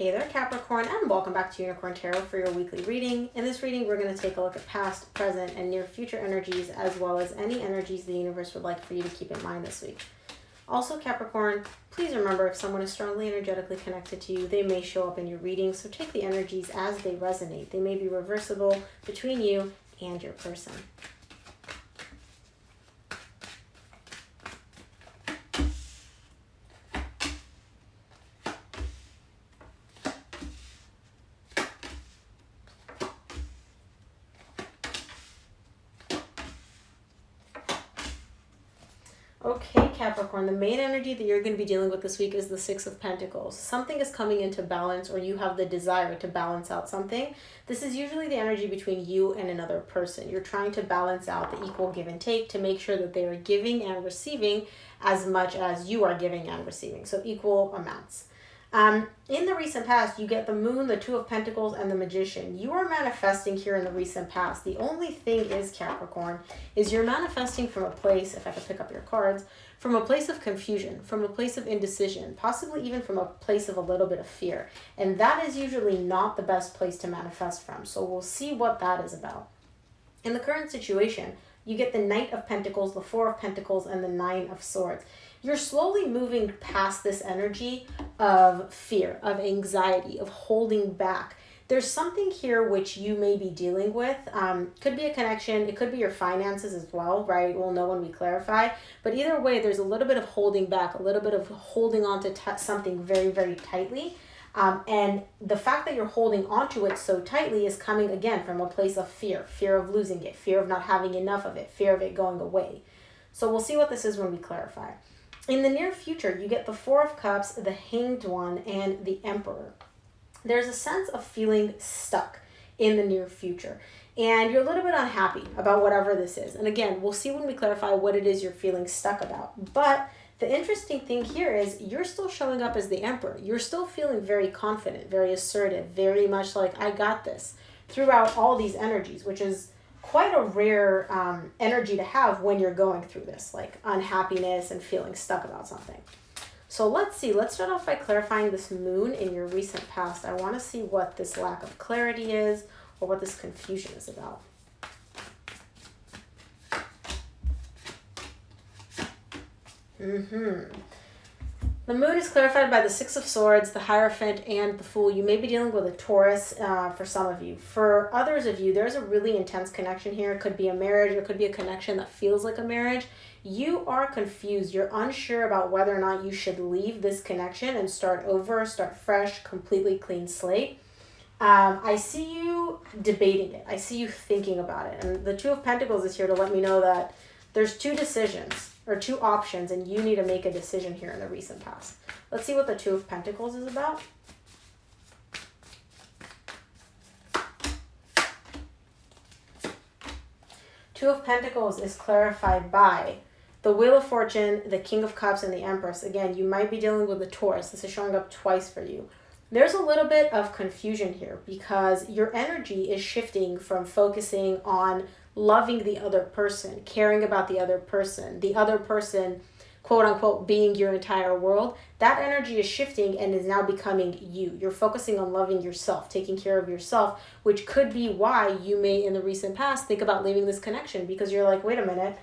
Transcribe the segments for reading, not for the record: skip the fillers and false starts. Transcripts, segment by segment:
Hey there, Capricorn, and welcome back to Unicorn Tarot for your weekly reading. In this reading, we're going to take a look at past, present, and near future energies, as well as any energies the universe would like for you to keep in mind this week. Also, Capricorn, please remember if someone is strongly energetically connected to you, they may show up in your reading, so take the energies as they resonate. They may be reversible between you and your person. Okay, Capricorn, the main energy that you're going to be dealing with this week is the Six of Pentacles. Something is coming into balance, or you have the desire to balance out something. This is usually the energy between you and another person. You're trying to balance out the equal give and take to make sure that they are giving and receiving as much as you are giving and receiving, so equal amounts. In the recent past, you get the Moon, the Two of Pentacles, and the Magician. You are manifesting here in the recent past. The only thing is, Capricorn, is you're manifesting from a place, if I could pick up your cards, from a place of confusion, from a place of indecision, possibly even from a place of a little bit of fear. And that is usually not the best place to manifest from. So we'll see what that is about. In the current situation, you get the Knight of Pentacles, the Four of Pentacles, and the Nine of Swords. You're slowly moving past this energy of fear, of anxiety, of holding back. There's something here which you may be dealing with. Could be a connection. It could be your finances as well, right? We'll know when we clarify. But either way, there's a little bit of holding back, a little bit of holding on to something very, very tightly. And the fact that you're holding onto it so tightly is coming, again, from a place of fear. Fear of losing it, fear of not having enough of it, fear of it going away. So we'll see what this is when we clarify. In the near future, you get the Four of Cups, the Hanged One, and the Emperor. There's a sense of feeling stuck in the near future. And you're a little bit unhappy about whatever this is. And again, we'll see when we clarify what it is you're feeling stuck about. But the interesting thing here is you're still showing up as the Emperor. You're still feeling very confident, very assertive, very much like, I got this, throughout all these energies, which is quite a rare energy to have when you're going through this, like unhappiness and feeling stuck about something. So let's see. Let's start off by clarifying this Moon in your recent past. I want to see what this lack of clarity is, or what this confusion is about. The Moon is clarified by the Six of Swords, the Hierophant, and the Fool. You may be dealing with a Taurus for some of you. For others of you, there's a really intense connection here. It could be a marriage. It could be a connection that feels like a marriage. You are confused. You're unsure about whether or not you should leave this connection and start over, start fresh, completely clean slate. I see you debating it. I see you thinking about it. And the Two of Pentacles is here to let me know that there's two decisions, or two options, and you need to make a decision here in the recent past. Let's see what the Two of Pentacles is about. Two of Pentacles is clarified by the Wheel of Fortune, the King of Cups, and the Empress. Again, you might be dealing with a Taurus. This is showing up twice for you. There's a little bit of confusion here because your energy is shifting from focusing on loving the other person, caring about the other person, quote unquote, being your entire world. That energy is shifting and is now becoming you. You're focusing on loving yourself, taking care of yourself, which could be why you may in the recent past think about leaving this connection, because you're like, wait a minute,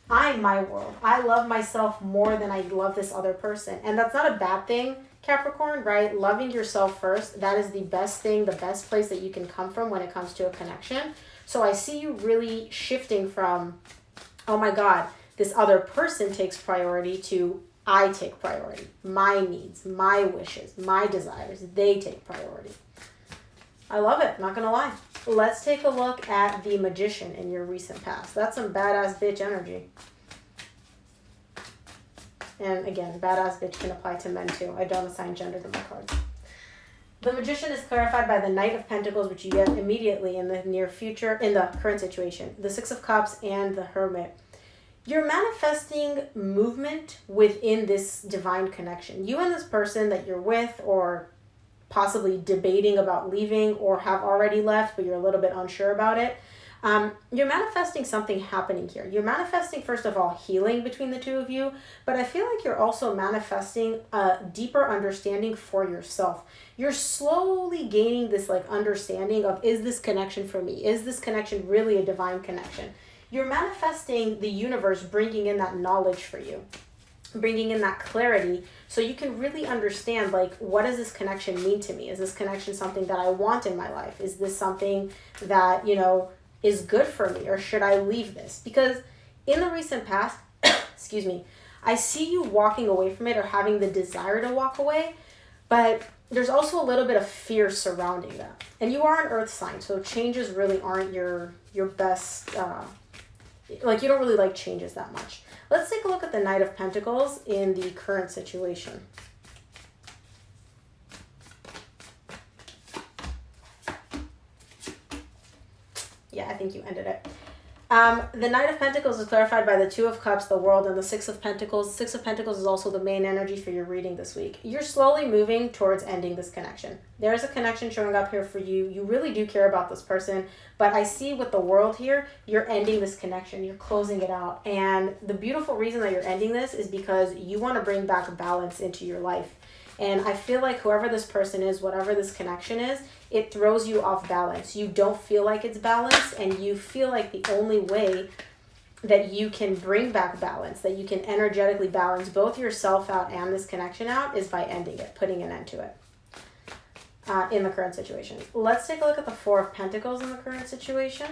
I'm my world. I love myself more than I love this other person. And that's not a bad thing, Capricorn, right? Loving yourself first, that is the best thing, the best place that you can come from when it comes to a connection. So I see you really shifting from, oh my God, this other person takes priority, to I take priority. My needs, my wishes, my desires, they take priority. I love it, not gonna lie. Let's take a look at the Magician in your recent past. That's some badass bitch energy. And again, badass bitch can apply to men too. I don't assign gender to my cards. The Magician is clarified by the Knight of Pentacles, which you get immediately in the near future, in the current situation, the Six of Cups, and the Hermit. You're manifesting movement within this divine connection. You and this person that you're with, or possibly debating about leaving, or have already left, but you're a little bit unsure about it. You're manifesting something happening here. You're manifesting, first of all, healing between the two of you, but I feel like you're also manifesting a deeper understanding for yourself. You're slowly gaining this like understanding of, is this connection for me? Is this connection really a divine connection? You're manifesting the universe bringing in that knowledge for you, bringing in that clarity, so you can really understand, like, what does this connection mean to me? Is this connection something that I want in my life? Is this something that, you know, is good for me, or should I leave this? Because in the recent past, excuse me, I see you walking away from it or having the desire to walk away, but there's also a little bit of fear surrounding that. And you are an earth sign, so changes really aren't your best, like, you don't really like changes that much. Let's take a look at the Knight of Pentacles in the current situation. Yeah, I think you ended it. The Knight of Pentacles is clarified by the Two of Cups, the World, and the Six of Pentacles. Six of Pentacles is also the main energy for your reading this week. You're slowly moving towards ending this connection. There's a connection showing up here for you. You really do care about this person, but I see with the World here, you're ending this connection. You're closing it out. And the beautiful reason that you're ending this is because you want to bring back balance into your life. And I feel like whoever this person is, whatever this connection is, it throws you off balance. You don't feel like it's balanced, and you feel like the only way that you can bring back balance, that you can energetically balance both yourself out and this connection out, is by ending it, putting an end to it in the current situation. Let's take a look at the Four of Pentacles in the current situation.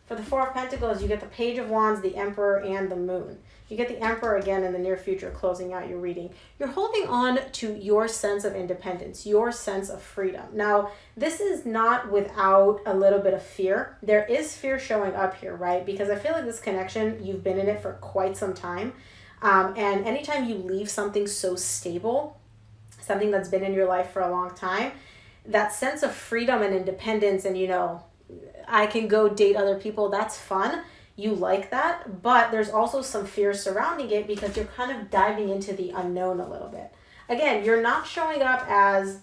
For the Four of Pentacles, you get the Page of Wands, the Emperor, and the Moon. You get the Emperor again in the near future, closing out your reading. You're holding on to your sense of independence, your sense of freedom. Now, this is not without a little bit of fear. There is fear showing up here, right? Because I feel like this connection, you've been in it for quite some time. And anytime you leave something so stable, something that's been in your life for a long time, that sense of freedom and independence and, you know, I can go date other people, that's fun. You like that, but there's also some fear surrounding it because you're kind of diving into the unknown a little bit. Again, you're not showing up as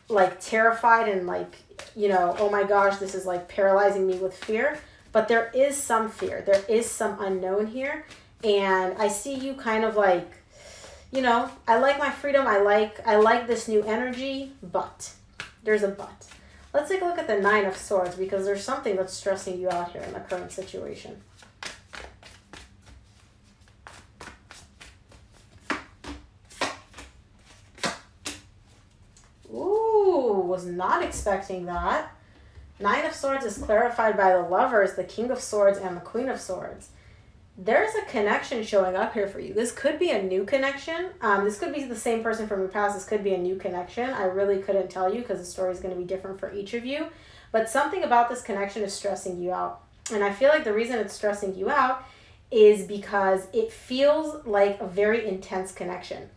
like terrified and like, you know, oh my gosh, this is like paralyzing me with fear, but there is some fear. There is some unknown here. And I see you kind of like, you know, I like my freedom. I like this new energy, but there's a but. Let's take a look at the Nine of Swords, because there's something that's stressing you out here in the current situation. Ooh, was not expecting that. Nine of Swords is clarified by the Lovers, the King of Swords, and the Queen of Swords. There's a connection showing up here for you. This could be a new connection. This could be the same person from your past. This could be a new connection. I really couldn't tell you because the story is going to be different for each of you. But something about this connection is stressing you out. And I feel like the reason it's stressing you out is because it feels like a very intense connection.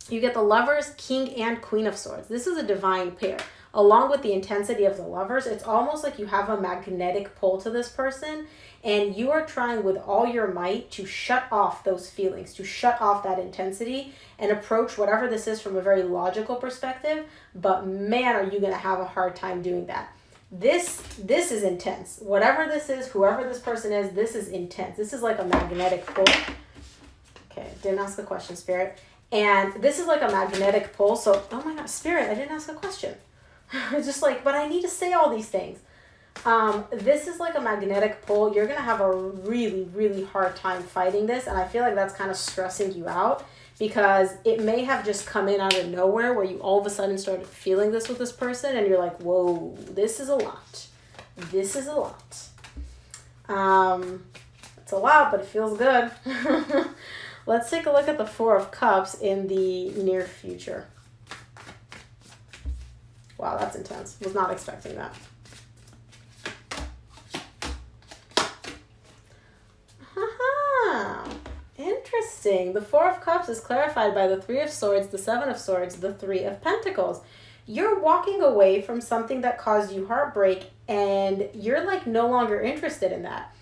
You get the Lovers, King, and Queen of Swords. This is a divine pair. Along with the intensity of the Lovers, it's almost like you have a magnetic pull to this person, and you are trying with all your might to shut off those feelings, to shut off that intensity and approach whatever this is from a very logical perspective. But man, are you going to have a hard time doing that. This is intense. Whatever this is, whoever this person is, this is intense. This is like a magnetic pull. Okay, didn't ask the question, Spirit. And this is like a magnetic pull. So, oh my God, Spirit, I didn't ask a question. It's just like, but I need to say all these things. This is like a magnetic pull. You're going to have a really, really hard time fighting this. And I feel like that's kind of stressing you out because it may have just come in out of nowhere where you all of a sudden started feeling this with this person. And you're like, whoa, this is a lot. This is a lot. It's a lot, but it feels good. Let's take a look at the Four of Cups in the near future. Wow, that's intense. Was not expecting that. Interesting. The Four of Cups is clarified by the Three of Swords, the Seven of Swords, the Three of Pentacles. You're walking away from something that caused you heartbreak and you're like no longer interested in that.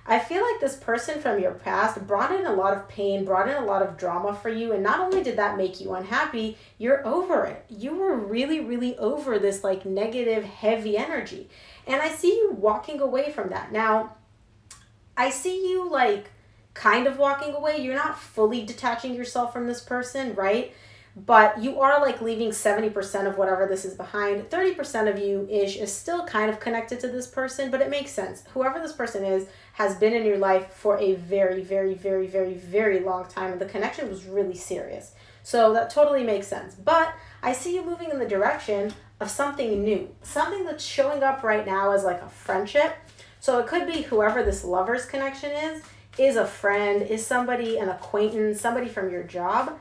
I feel like this person from your past brought in a lot of pain, brought in a lot of drama for you. And not only did that make you unhappy, you're over it. You were really, really over this like negative, heavy energy. And I see you walking away from that. Now, I see you like kind of walking away. You're not fully detaching yourself from this person, right? But you are like leaving 70% of whatever this is behind. 30% of you-ish is still kind of connected to this person, but it makes sense. Whoever this person is has been in your life for a very, very, very, very, very long time, and the connection was really serious. So that totally makes sense. But I see you moving in the direction of something new, something that's showing up right now as like a friendship. So it could be whoever this lover's connection is a friend, is somebody, an acquaintance, somebody from your job.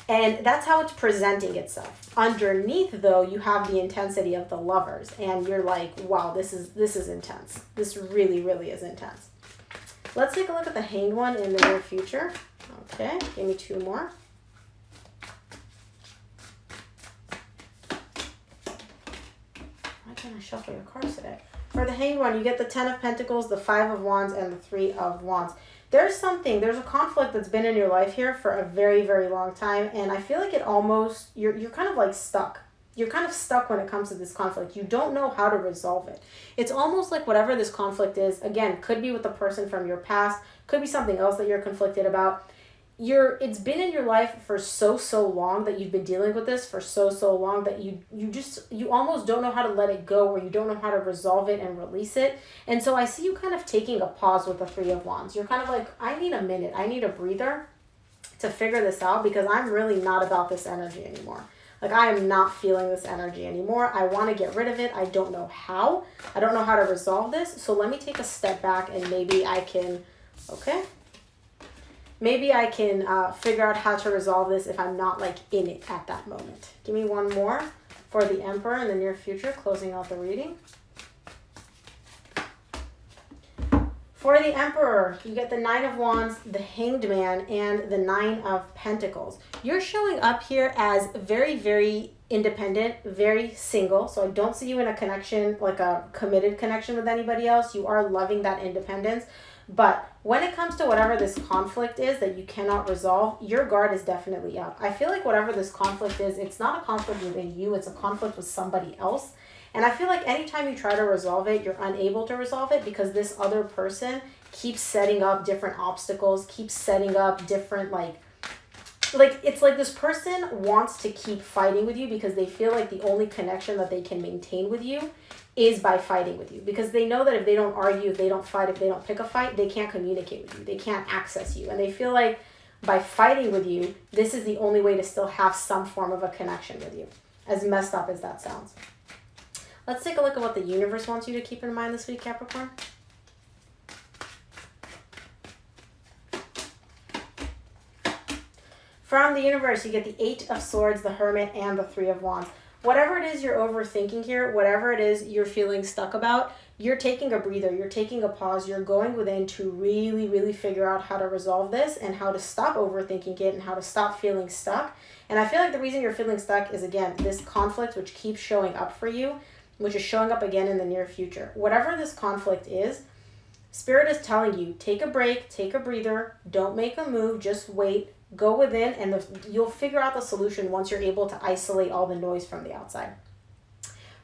And that's how it's presenting itself. Underneath, though, you have the intensity of the lovers. And you're like, wow, this is intense. This really, really is intense. Let's take a look at the Hanged One in the near future. Okay, give me two more. Why can't I shuffle your cards today? For the Hanged One, you get the 10 of Pentacles, the 5 of Wands, and the 3 of Wands. There's a conflict that's been in your life here for a very, very long time. And I feel like you're kind of like stuck. You're kind of stuck when it comes to this conflict. You don't know how to resolve it. It's almost like whatever this conflict is, again, could be with the person from your past, could be something else that you're conflicted about. It's been in your life for so long that you've been dealing with this for so long that you almost don't know how to let it go, or you don't know how to resolve it and release it. And so I see you kind of taking a pause with the 3 of Wands. You're kind of like, I need a minute. I need a breather to figure this out, because I'm really not about this energy anymore. Like, I am not feeling this energy anymore. I want to get rid of it. I don't know how. I don't know how to resolve this. So let me take a step back, and maybe I can, maybe I can figure out how to resolve this if I'm not like in it at that moment. Give me one more for the Emperor in the near future, closing out the reading. For the Emperor, you get the 9 of Wands, the Hanged Man, and the 9 of Pentacles. You're showing up here as very, very independent, very single. So I don't see you in a connection, like a committed connection with anybody else. You are loving that independence. But when it comes to whatever this conflict is that you cannot resolve, your guard is definitely up. I feel like whatever this conflict is, it's not a conflict within you, it's a conflict with somebody else. And I feel like anytime you try to resolve it, you're unable to resolve it, because this other person keeps setting up different obstacles, keeps setting up different like it's like this person wants to keep fighting with you, because they feel like the only connection that they can maintain with you is by fighting with you, because they know that if they don't argue, if they don't fight, if they don't pick a fight, they can't communicate with you, they can't access you, and they feel like by fighting with you, this is the only way to still have some form of a connection with you, as messed up as that sounds. Let's take a look at what the universe wants you to keep in mind this week, Capricorn. From the universe, you get the 8 of Swords, the Hermit, and the 3 of Wands. Whatever it is you're overthinking here, whatever it is you're feeling stuck about, you're taking a breather, you're taking a pause, you're going within to really, really figure out how to resolve this and how to stop overthinking it and how to stop feeling stuck. And I feel like the reason you're feeling stuck is, again, this conflict which keeps showing up for you, which is showing up again in the near future. Whatever this conflict is, Spirit is telling you, take a break, take a breather, don't make a move, just wait, go within, and you'll figure out the solution once you're able to isolate all the noise from the outside.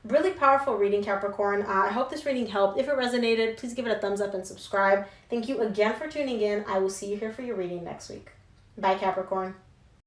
Really powerful reading, Capricorn. I hope this reading helped. If it resonated, please give it a thumbs up and subscribe. Thank you again for tuning in. I will see you here for your reading next week. Bye, Capricorn.